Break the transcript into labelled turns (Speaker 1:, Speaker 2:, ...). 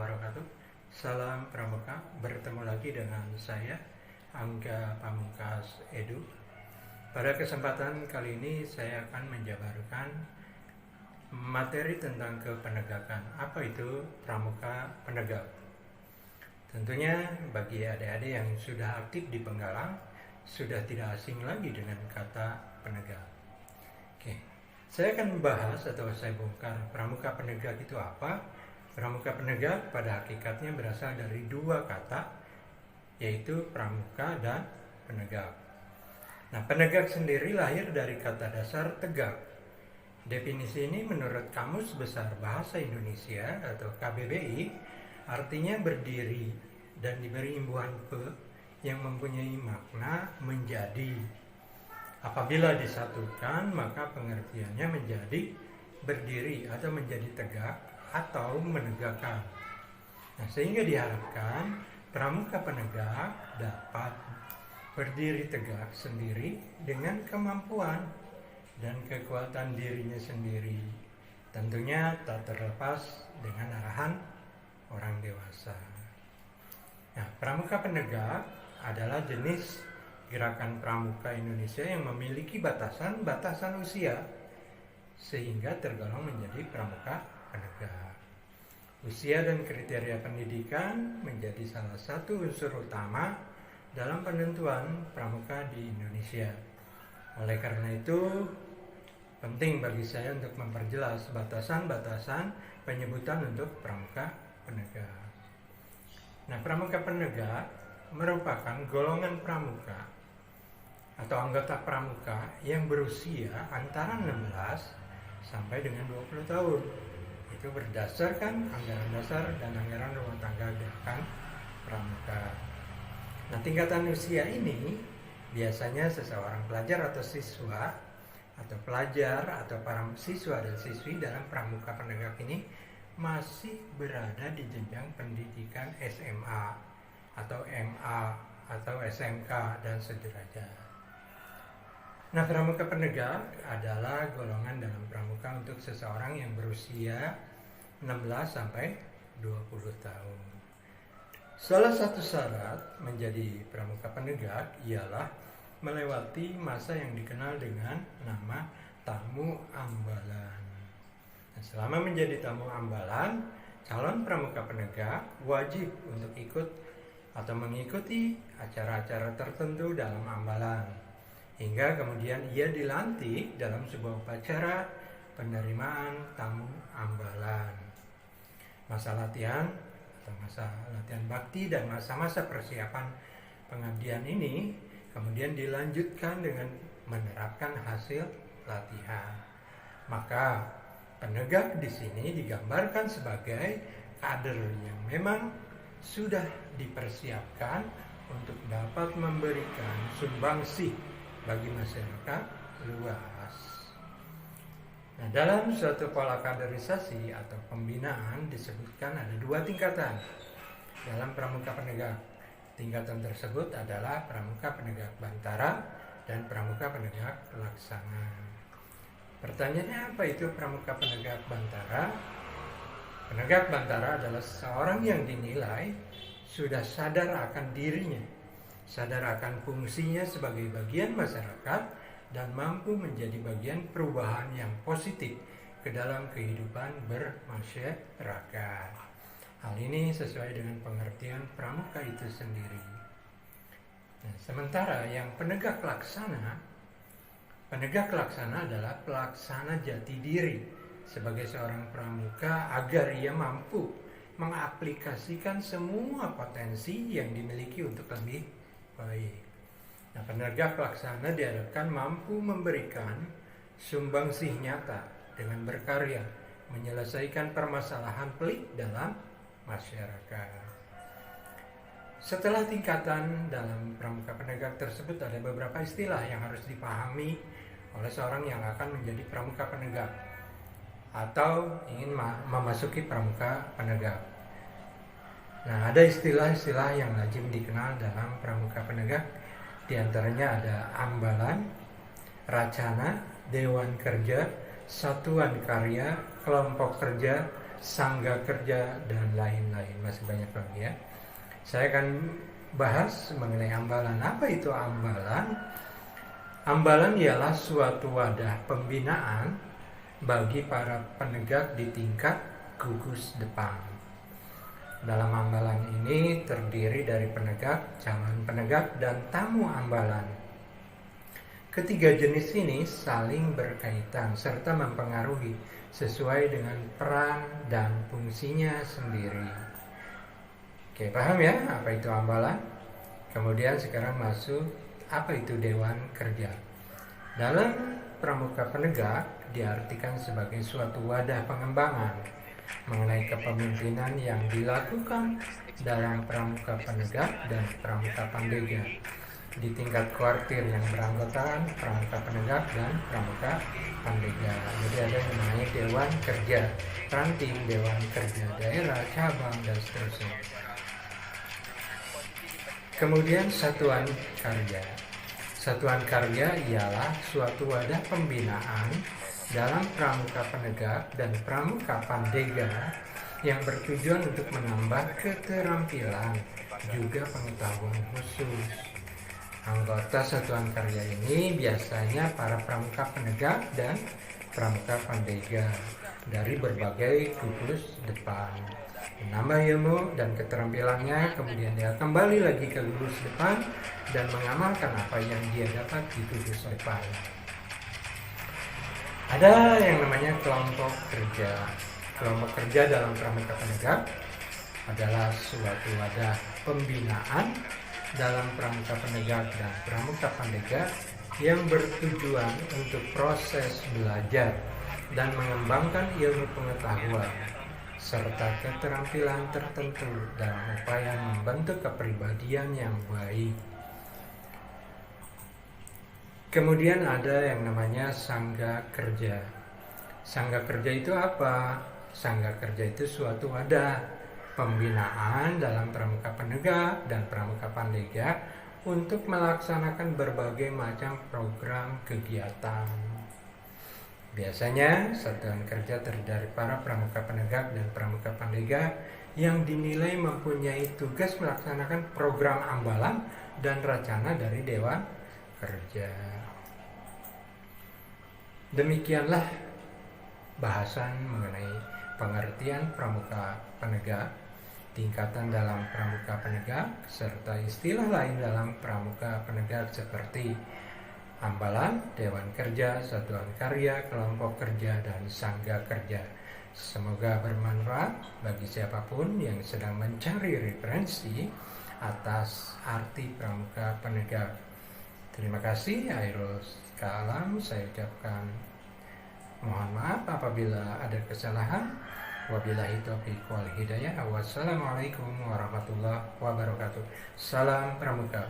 Speaker 1: wabarakatuh. Salam Pramuka, bertemu lagi dengan saya Angga Pamungkas Edu. Pada kesempatan kali ini saya akan menjabarkan materi tentang kepenegakan. Apa itu pramuka penegak? Tentunya bagi adik-adik yang sudah aktif di Penggalang, sudah tidak asing lagi dengan kata penegak. Oke, saya akan membahas atau saya bongkar pramuka penegak itu apa. Pramuka penegak pada hakikatnya berasal dari dua kata, yaitu pramuka dan penegak. Nah, penegak sendiri lahir dari kata dasar tegak. Definisi ini menurut Kamus Besar Bahasa Indonesia atau KBBI artinya berdiri dan diberi imbuhan pe yang mempunyai makna menjadi. Apabila disatukan, maka pengertiannya menjadi berdiri atau menjadi tegak atau menegakkan. Nah, sehingga diharapkan pramuka penegak dapat berdiri tegak sendiri dengan kemampuan dan kekuatan dirinya sendiri. Tentunya tak terlepas dengan arahan orang dewasa. Nah, pramuka penegak adalah jenis gerakan pramuka Indonesia yang memiliki batasan-batasan usia sehingga tergolong menjadi pramuka penegak. Usia dan kriteria pendidikan menjadi salah satu unsur utama dalam penentuan pramuka di Indonesia. Oleh karena itu, penting bagi saya untuk memperjelas batasan-batasan penyebutan untuk pramuka penegak. Nah, pramuka penegak merupakan golongan pramuka atau anggota pramuka yang berusia antara 16 sampai dengan 20 tahun. Itu berdasarkan anggaran dasar dan anggaran rumah tangga gerakan pramuka. Nah, tingkatan usia ini biasanya seseorang pelajar atau siswa atau pelajar atau para siswa dan siswi dalam pramuka penegak ini masih berada di jenjang pendidikan SMA atau MA atau SMK dan sederajat. Nah, pramuka penegak adalah golongan dalam pramuka untuk seseorang yang berusia 16 sampai 20 tahun. Salah satu syarat menjadi pramuka penegak ialah melewati masa yang dikenal dengan nama tamu ambalan. Nah, selama menjadi tamu ambalan, calon pramuka penegak wajib untuk ikut atau mengikuti acara-acara tertentu dalam ambalan, hingga kemudian ia dilantik dalam sebuah upacara penerimaan tamu ambalan. Masa latihan atau masa latihan bakti dan masa-masa persiapan pengabdian ini kemudian dilanjutkan dengan menerapkan hasil latihan. Maka penegak di sini digambarkan sebagai kader yang memang sudah dipersiapkan untuk dapat memberikan sumbangsih bagi masyarakat luas. Nah, dalam suatu pola kaderisasi atau pembinaan disebutkan ada dua tingkatan dalam pramuka penegak. Tingkatan tersebut adalah pramuka penegak bantara dan pramuka penegak laksana. Pertanyaannya, apa itu pramuka penegak bantara? Penegak bantara adalah seorang yang dinilai sudah sadar akan dirinya, sadar akan fungsinya sebagai bagian masyarakat dan mampu menjadi bagian perubahan yang positif ke dalam kehidupan bermasyarakat. Hal ini sesuai dengan pengertian pramuka itu sendiri. Nah, sementara yang penegak laksana adalah pelaksana jati diri sebagai seorang pramuka agar ia mampu mengaplikasikan semua potensi yang dimiliki untuk lebih baik. Nah, penegak laksana diharapkan mampu memberikan sumbangsih nyata dengan berkarya menyelesaikan permasalahan pelik dalam masyarakat. Setelah tingkatan dalam pramuka penegak tersebut, ada beberapa istilah yang harus dipahami oleh seorang yang akan menjadi pramuka penegak atau ingin memasuki pramuka penegak. Nah, ada istilah-istilah yang lazim dikenal dalam pramuka penegak. Di antaranya ada ambalan, racana, dewan kerja, satuan karya, kelompok kerja, sangga kerja, dan lain-lain. Masih banyak lagi ya. Saya akan bahas mengenai ambalan. Apa itu ambalan? Ambalan ialah suatu wadah pembinaan bagi para penegak di tingkat gugus depan. Dalam ambalan ini terdiri dari penegak, calon penegak, dan tamu ambalan. Ketiga jenis ini saling berkaitan serta mempengaruhi sesuai dengan peran dan fungsinya sendiri. Oke, paham ya apa itu ambalan? Kemudian sekarang masuk apa itu Dewan Kerja. Dalam Pramuka Penegak diartikan sebagai suatu wadah pengembangan mengenai kepemimpinan yang dilakukan dalam Pramuka Penegak dan Pramuka Pandega di tingkat kuartir yang beranggotakan Pramuka Penegak dan Pramuka Pandega. Jadi ada yang namanya Dewan Kerja Ranting, Dewan Kerja Daerah, Cabang, dan seterusnya. Kemudian Satuan Karya. Satuan Karya ialah suatu wadah pembinaan dalam Pramuka Penegak dan Pramuka Pandega yang bertujuan untuk menambah keterampilan juga pengetahuan khusus. Anggota Satuan Karya ini biasanya para Pramuka Penegak dan Pramuka Pandega dari berbagai gugus depan. Menambah ilmu dan keterampilannya, kemudian dia kembali lagi ke gugus depan dan mengamalkan apa yang dia dapat di gugus depan. Ada yang namanya kelompok kerja. Kelompok kerja dalam Pramuka Penegak adalah suatu wadah pembinaan dalam Pramuka Penegak dan Pramuka Pandega yang bertujuan untuk proses belajar dan mengembangkan ilmu pengetahuan serta keterampilan tertentu dalam upaya membentuk kepribadian yang baik. Kemudian ada yang namanya Sangga Kerja. Sangga Kerja itu apa? Sangga Kerja itu suatu wadah pembinaan dalam Pramuka Penegak dan Pramuka Pandega untuk melaksanakan berbagai macam program kegiatan. Biasanya satuan kerja terdiri dari para Pramuka Penegak dan Pramuka Pandega yang dinilai mempunyai tugas melaksanakan program ambalan dan rencana dari Dewan Kerja. Demikianlah bahasan mengenai pengertian Pramuka Penegak, tingkatan dalam Pramuka Penegak, serta istilah lain dalam Pramuka Penegak seperti ambalan, Dewan Kerja, Satuan Karya, Kelompok Kerja, dan Sangga Kerja. Semoga bermanfaat bagi siapapun yang sedang mencari referensi atas arti Pramuka Penegak. Terima kasih. Akhirul kalam, saya ucapkan mohon maaf apabila ada kesalahan. Wabillahi taufiq wal hidayah. Wassalamualaikum warahmatullahi wabarakatuh. Salam Pramuka.